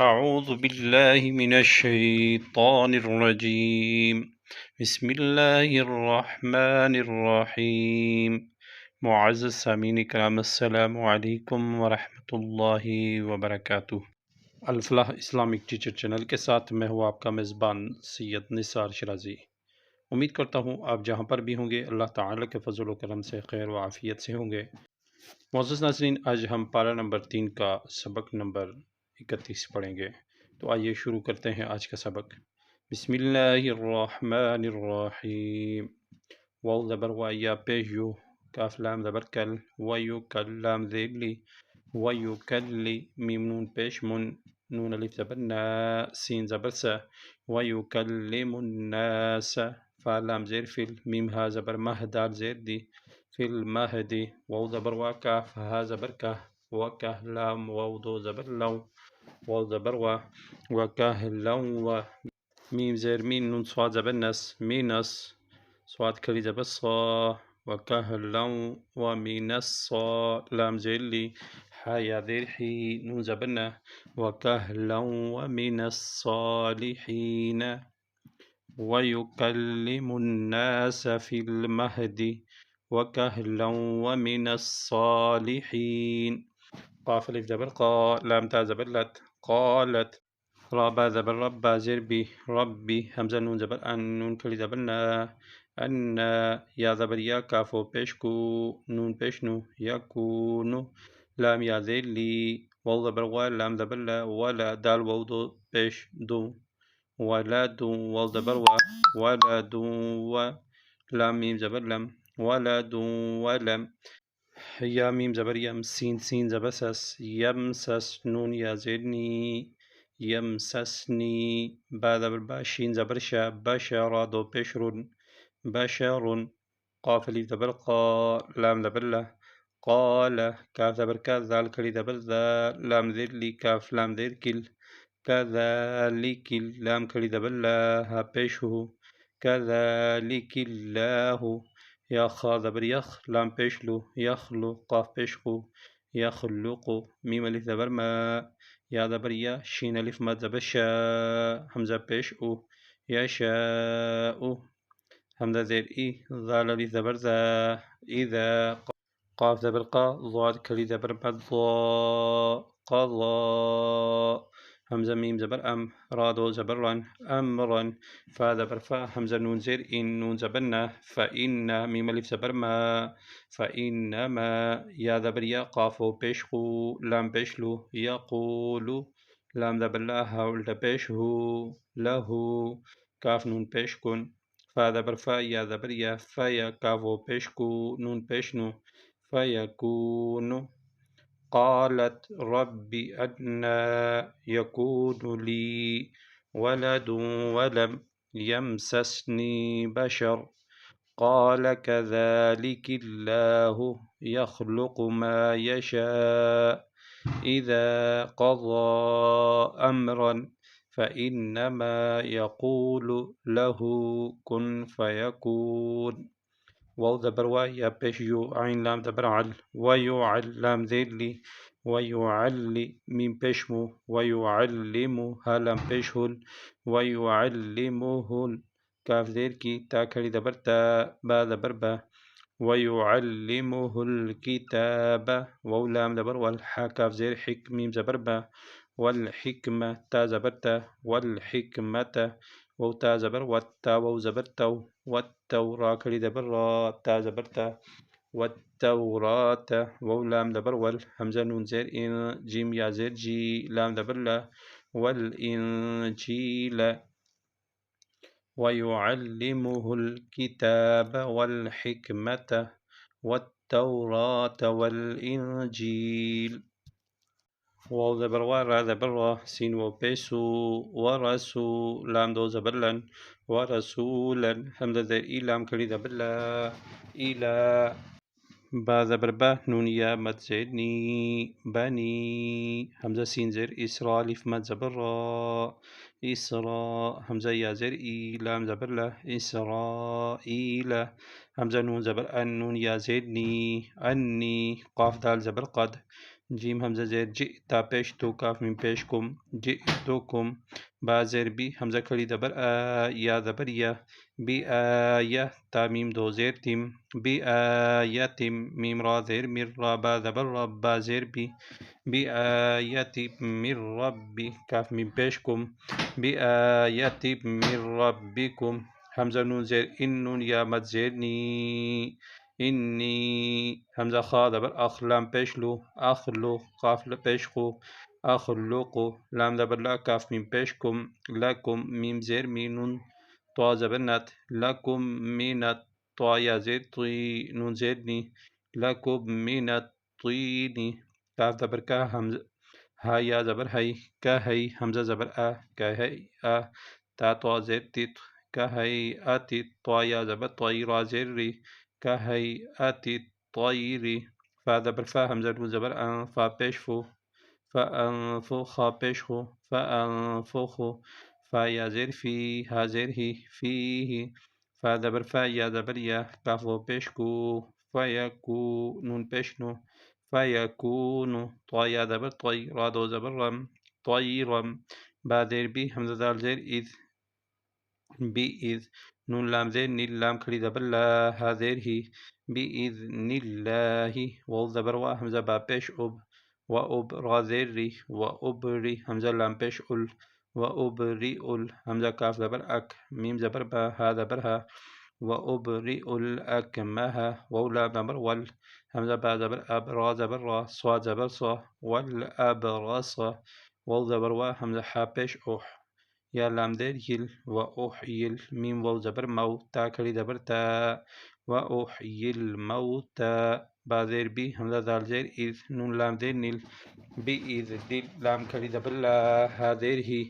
أعوذ بالله من الشيطان الرجيم. بسم الله الرحمن الرحیم۔ معزز سامعین کرام، السلام علیکم ورحمۃ اللہ وبرکاتہ۔ الفلاح اسلامک ٹیچر چینل کے ساتھ میں ہوں آپ کا میزبان سید نثار شرازی۔ امید کرتا ہوں آپ جہاں پر بھی ہوں گے اللہ تعالیٰ کے فضل و کرم سے خیر و عافیت سے ہوں گے۔ معزز ناظرین، آج ہم پارہ نمبر 3 کا سبق نمبر 31 پڑھیں گے، تو آئیے شروع کرتے ہیں آج کا سبق۔ بسم اللہ الرحمن الرحیم۔ واو زبر وا، یا پیش یو، کاف لام زبر کل، ویو کل لام زیر لی، ویو کلی، میم نون پیش من، نون الف زبر نا، سین زبر سا، ویو کلم الناس، فا لام زیر فل، میم ہا زبر مہ، دال زیر دی، فی المہدی، واو زبر وا، کاف ہا زبر کا، وکہ لام واو دو زبر لو، واو زبر وا، وکہ لو و، میم زیر مین، نون صاد زبر نس، مینس، صاد کھڑی زبر صا، وکہ لو و مین الصا، لام زیر لی، حا یا زیر حی، نون زبر نا، وکہ لو و مین الصالحین، وَيُكَلِّمُ النَّاسَ فِي الْمَهْدِ وَكَهْلًا وَمِنَ الصَّالِحِينَ۔ قاف الف زبر قا، لام تا زبر لت، قالت، را با زبر رب، با زیر بی، ربی، حمزہ نون زبر ان، نون کھڑی زبر نا، انا، یا زبر یا، کافو پیش کو، نون پیش نو، یکونو، لام یا زیر لی، واو زبر وا، لام زبر لا، ولا، دال واو دو پیش دو، ولد، واو زبر و، ولد و، لام میم زبر لم، ولد ولم، یا میم زبر یم، سین سین زبر سس، یم سس، نون یا زیر نی، یم سسنی، با زبر با، شین زبر شا، بشر دو پیش رن، بشر، قاف الف زبر قا، لام زبر لا، قال، کاف زبر کا، زال کھڑی زبر ذا، لام زیر لی، کاف لام زیر کل، كذلك، لام کھڑی زبر لا، ہا پیش ہو، كذلك اللہ، یا خا زبر یخ، لام پیش لو، یخلو، قاف پیش خو، یخلق، میم الف زبر ما، یا زبر یا، شین الف مد زبر شا، حمزہ پیش او، یشاء، حمزہ زیر ای، ذال الف زبر ذا، اذا، قاف زبر قا، ضاد کھڑی زبر مد ضا، قضا، حمزہ میم زبر ام، را دو زبر رن، امرن، فا زبر فا، حمزہ نون زیر ان، نون زبر نا، فإن، میم الف زبر ما، فإنما، یا زبر یا، قاف و پیش خو، لام پیش لو، یقولو، لام زبر لا، ہا الٹا پیش ہو، لہو، کاف نون پیش کن، فا زبر فا، یا زبر یا، فیا، کاف و پیش کو، نون پیش نو، فیکون، قالت رب أنى يكون لي ولد ولم يمسسني بشر قال كذلك الله يخلق ما يشاء إذا قضى أمرا فإنما يقول له كن فيكون، واو زبر وا، یا پیش یو، عین لام زبر عل، ویعل، لام زیر لی، ویعلی، میم پیش مو، ویعلمو، ہا لام پیش ہل، ویعلمہل، کاف زیر کی، تا کھڑی زبر تا، با زبر با، ویعلمہ الکتاب، واو لام زبر ول، حا کاف زیر حک، میم زبر با، والحکمہ، تا زبر تا، والحکمت، واو تا زبر وت، تا واو زبر تو، والتو، را کھڑی زبر را، تا زبر تا، والتورات، واو لام زبر ول، حمزہ نون زیر ان، جیم یا زیر جی، لام زبر لا، والانجیل، ويعلمه الكتاب والحكمة والتوراة والإنجيل، واو زبر وا، را زبر را، سین و پیسو، ورسو، لام دو زبر لن، ورسولا، حمزہ زیر ای، لام کھڑی زبر لا، ایلا، با زبر با، نون یا مد زیر نی، بنی، حمزہ سین زیر اسرا، الف مد زبر را، اسرا، حمزہ یا زیر ای، لام زبر لا، اسرائیل، حمزہ نون زبر ان، نون یا زیر نی، انی، قاف دال زبر قد، جیم حمزہ زیر جی تا پیش تو کاف میم پیش کم جی تو کم با زیر بی حمزہ کھڑی زبر یا زبر یا بی یا تا میم دو زیر تیم بی یا تیم میم را زیر میر را با زبر را با زیر بی بی آیتی من ربی کاف میم پیش کم بی آیتی من ربکم حمزہ نون زیر ان نون یا مد زیر نی انی حمزہ خا زبر اخ لام پیش لو اخلو قاف پیش خو اخلقو لام زبر لا کاف میم پیش کم لکم میم زیر می نون طا زبر نت لکم مینت طا یا زیر طی نون زیر نی لکم مینت طینی کاف زبر کا حمزہ ہا یا زبر ہی کا ہی حمزہ زبر کا ہے تا طا زیر تیت کا ہے آتی طا یا زبر طی را زیر ری کا ہے آتی طیری فا زبر فا حمزہ نون زبر فا پیش فو فا خا پیش خو فانفخو فا یا زیر فی ہا زیر ہی فی ہی فا زبر فا یا زبر یا کاف و پیش کو فا یا کو نون پیش نو فا یا کونو طا یا زبر طی را دو زبر رم طی رم با زیر بی حمزہ دال زیر اذ بی اذ نون لام زیر نیل لام کھڑی زبر لا ہا زیر ہی بی اذن اللہ واو زبر وا حمزہ با پیش اب و اب را زیر ری و ابری حمزہ لام پیش ال و ابری ال حمزہ کاف زبر اک میم زبر با ہا زبر ہا و ابری الاکمہ واو لام زبر ول حمزہ با زبر اب را زبر را صاد زبر صا والابرص واو زبر وا حمزہ حا پیش اوح یا لام زیر یل و اوحیل میم واو زبر مو تا کھڑی زبر تا و اوحی الموتى با زیر بی حمزہ دال زیر اذ نون لام زیر نیل بی اذ دل لام کھڑی زبر لا ہا زیر ہی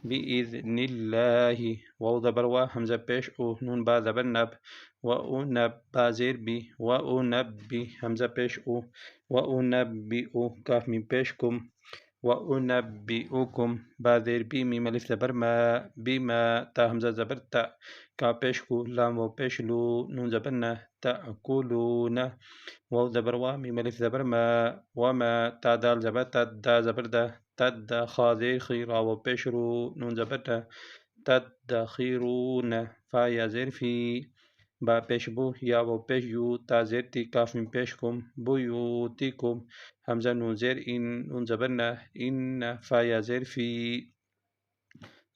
بی اذن اللہ واو زبر وا حمزہ پیش او نون با زبر نب و او نب با زیر بی و او نب بی حمزہ پیش او و او نب بی او کاف میم پیش کم و انبئکم با زیر بی میم الف زبر ما بما تا حمزہ زبر تا کا پیش کو لام و پیش لو نون زبر نہ تأکلون واو زبر وا میم الف زبر ما وما تا دال زبر تد دا زبر دا تد خا زیر خی را و پیش رو نون زبر دا تدخرون فا یا زیر فی با پیش بو یا و پیش یو تا زیر تی کاف میم پیش کم بیوتکم حمزہ نون زیر ان نون زبر نہ ان فا یا زیر فی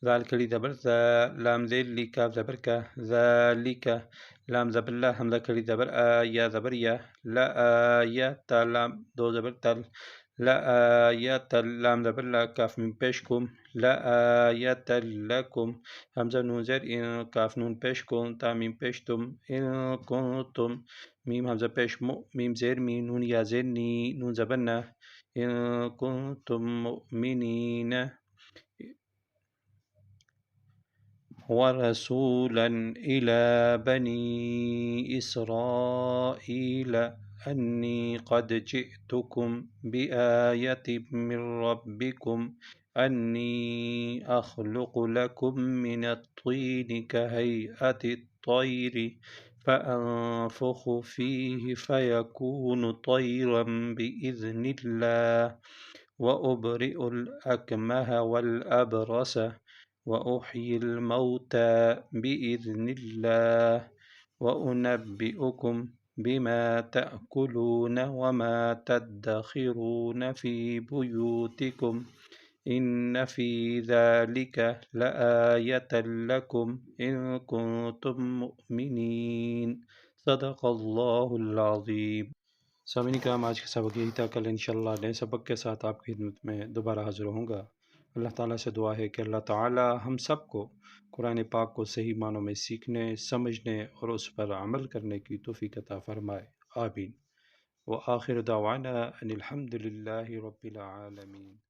ذال کھڑی زبر ذا لام زیر لی کاف زبر کا ذالک لام زبر لا حمزہ کھڑی زبر یا زبر یا لا یا تا لام دو زبر تل لا یا تل لام زبر لا کاف میم پیش کم لا یا تل لکم حمزہ نون زیر ان کاف نون پیش کم تا میم پیش تم ان کنتم میم حمزہ پیش مو میم زیر می نون یا زیر نی نون زبر نہ ان کنتم مؤمنین ورسولا إلى بني إسرائيل أني قد جئتكم بآية من ربكم أني أخلق لكم من الطين كهيئة الطير فأنفخ فيه فيكون طيرا بإذن الله وأبرئ الأكمه والأبرص وأحيي الموتى بإذن الله وأنبئكم بما تأكلون وما تدخرون في بيوتكم إن في ذلك لآية لكم إن كنتم مؤمنين صدق اللہ العظیم۔ سامعین کرام، آج کا سبق یہی تھا۔ کل انشاءاللہ نئے سبق کے ساتھ آپ کی خدمت میں دوبارہ حاضر ہوں گا۔ اللہ تعالیٰ سے دعا ہے کہ اللہ تعالیٰ ہم سب کو قرآن پاک کو صحیح معنوں میں سیکھنے، سمجھنے اور اس پر عمل کرنے کی توفیق عطا فرمائے، آمین۔ وآخر دعوانا ان الحمد للہ رب العالمین۔